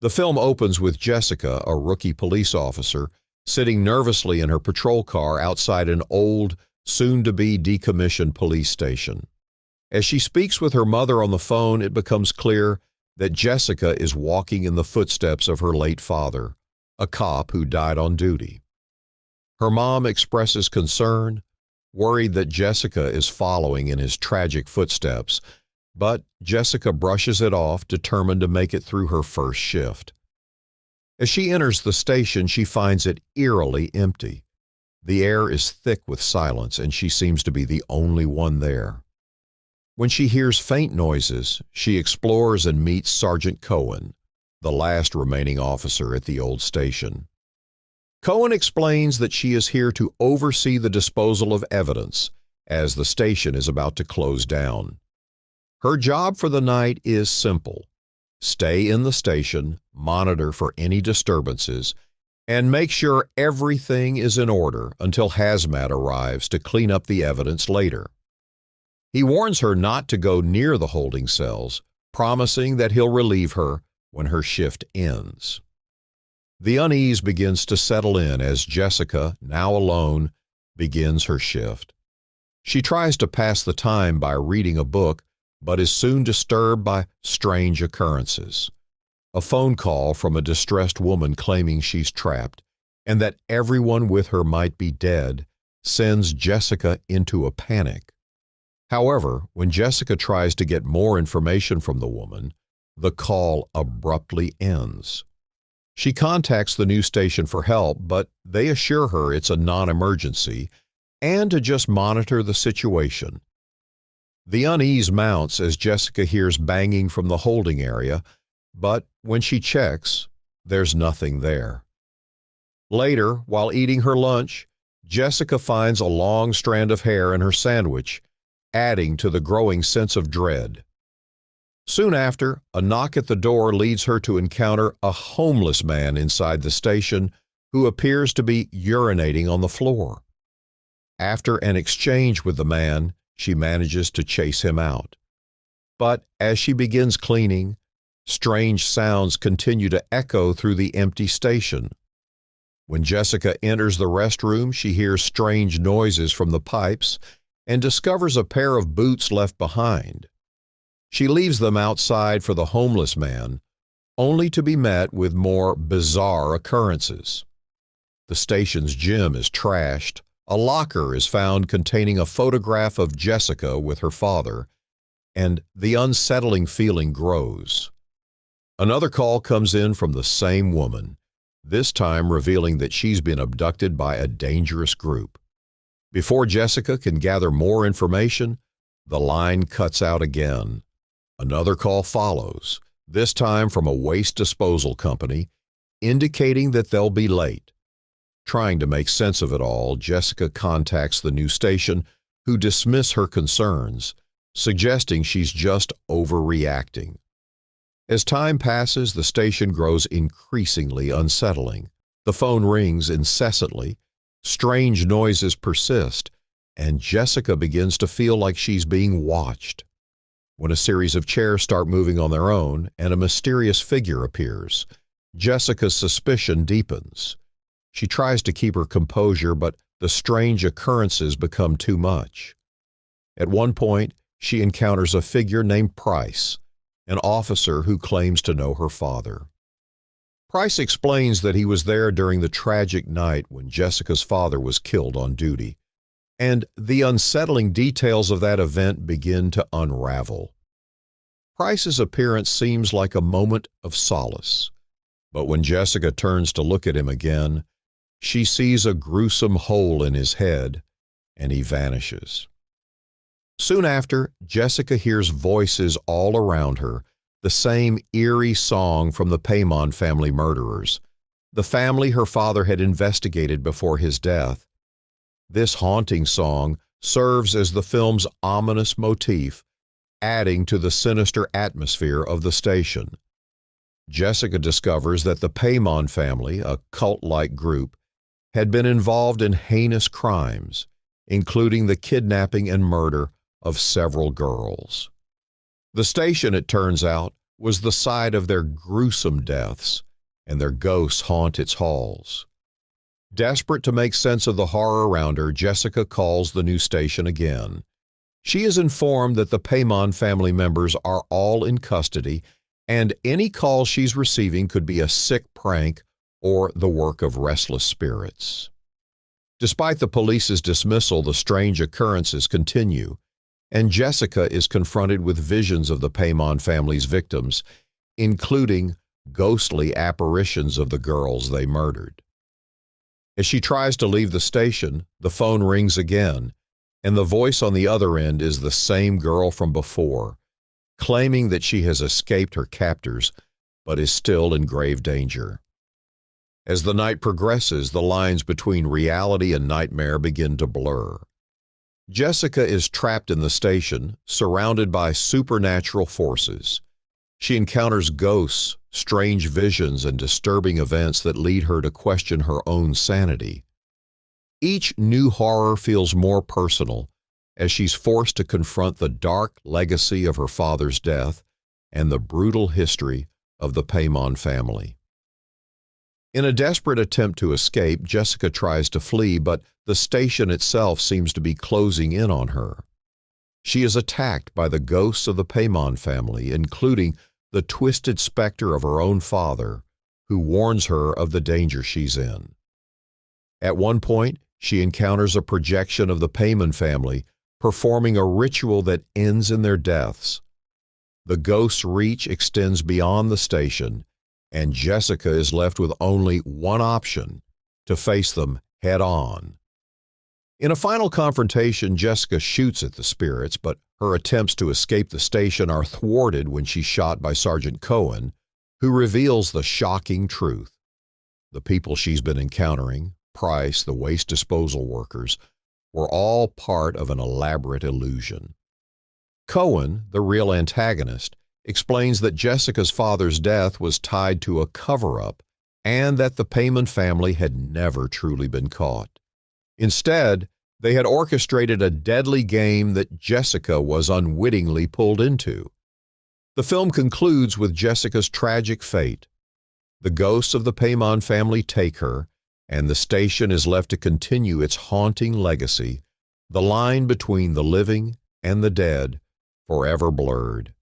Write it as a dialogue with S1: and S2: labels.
S1: The film opens with Jessica, a rookie police officer, sitting nervously in her patrol car outside an old, soon-to-be decommissioned police station. As she speaks with her mother on the phone, it becomes clear that Jessica is walking in the footsteps of her late father, a cop who died on duty. Her mom expresses concern, worried that Jessica is following in his tragic footsteps, but Jessica brushes it off, determined to make it through her first shift. As she enters the station, she finds it eerily empty. The air is thick with silence, and she seems to be the only one there. When she hears faint noises, she explores and meets Sergeant Cohen, the last remaining officer at the old station. Cohen explains that she is here to oversee the disposal of evidence, as the station is about to close down. Her job for the night is simple: stay in the station, monitor for any disturbances, and make sure everything is in order until hazmat arrives to clean up the evidence later. He warns her not to go near the holding cells, promising that he'll relieve her when her shift ends. The unease begins to settle in as Jessica, now alone, begins her shift. She tries to pass the time by reading a book, but is soon disturbed by strange occurrences. A phone call from a distressed woman claiming she's trapped and that everyone with her might be dead sends Jessica into a panic. However, when Jessica tries to get more information from the woman, the call abruptly ends. She contacts the news station for help, but they assure her it's a non-emergency and to just monitor the situation. The unease mounts as Jessica hears banging from the holding area, but when she checks, there's nothing there. Later, while eating her lunch, Jessica finds a long strand of hair in her sandwich, adding to the growing sense of dread. Soon after, a knock at the door leads her to encounter a homeless man inside the station who appears to be urinating on the floor. After an exchange with the man, she manages to chase him out. But as she begins cleaning, strange sounds continue to echo through the empty station. When Jessica enters the restroom, she hears strange noises from the pipes and discovers a pair of boots left behind. She leaves them outside for the homeless man, only to be met with more bizarre occurrences. The station's gym is trashed. A locker is found containing a photograph of Jessica with her father, and the unsettling feeling grows. Another call comes in from the same woman, this time revealing that she's been abducted by a dangerous group. Before Jessica can gather more information, the line cuts out again. Another call follows, this time from a waste disposal company, indicating that they'll be late. Trying to make sense of it all, Jessica contacts the news station, who dismiss her concerns, suggesting she's just overreacting. As time passes, the station grows increasingly unsettling. The phone rings incessantly, strange noises persist, and Jessica begins to feel like she's being watched. When a series of chairs start moving on their own and a mysterious figure appears, Jessica's suspicion deepens. She tries to keep her composure, but the strange occurrences become too much. At one point, she encounters a figure named Price, an officer who claims to know her father. Price explains that he was there during the tragic night when Jessica's father was killed on duty, and the unsettling details of that event begin to unravel. Price's appearance seems like a moment of solace, but when Jessica turns to look at him again, she sees a gruesome hole in his head, and he vanishes. Soon after, Jessica hears voices all around her, the same eerie song from the Paymon family murderers, the family her father had investigated before his death. This haunting song serves as the film's ominous motif, adding to the sinister atmosphere of the station. Jessica discovers that the Paymon family, a cult-like group, had been involved in heinous crimes, including the kidnapping and murder of several girls. The station, it turns out, was the site of their gruesome deaths, and their ghosts haunt its halls. Desperate to make sense of the horror around her, Jessica calls the new station again. She is informed that the Paymon family members are all in custody, and any call she's receiving could be a sick prank or the work of restless spirits. Despite the police's dismissal, the strange occurrences continue, and Jessica is confronted with visions of the Paymon family's victims, including ghostly apparitions of the girls they murdered. As she tries to leave the station, the phone rings again, and the voice on the other end is the same girl from before, claiming that she has escaped her captors but is still in grave danger. As the night progresses, the lines between reality and nightmare begin to blur. Jessica is trapped in the station, surrounded by supernatural forces. She encounters ghosts, strange visions, and disturbing events that lead her to question her own sanity. Each new horror feels more personal as she's forced to confront the dark legacy of her father's death and the brutal history of the Paymon family. In a desperate attempt to escape, Jessica tries to flee, but the station itself seems to be closing in on her. She is attacked by the ghosts of the Paymon family, including the twisted specter of her own father, who warns her of the danger she's in. At one point, she encounters a projection of the Paymon family performing a ritual that ends in their deaths. The ghost's reach extends beyond the station, and Jessica is left with only one option: to face them head-on. In a final confrontation, Jessica shoots at the spirits, but her attempts to escape the station are thwarted when she's shot by Sergeant Cohen, who reveals the shocking truth. The people she's been encountering, Price, the waste disposal workers, were all part of an elaborate illusion. Cohen, the real antagonist, explains that Jessica's father's death was tied to a cover-up and that the Paymon family had never truly been caught. Instead, they had orchestrated a deadly game that Jessica was unwittingly pulled into. The film concludes with Jessica's tragic fate. The ghosts of the Paymon family take her, and the station is left to continue its haunting legacy, the line between the living and the dead forever blurred.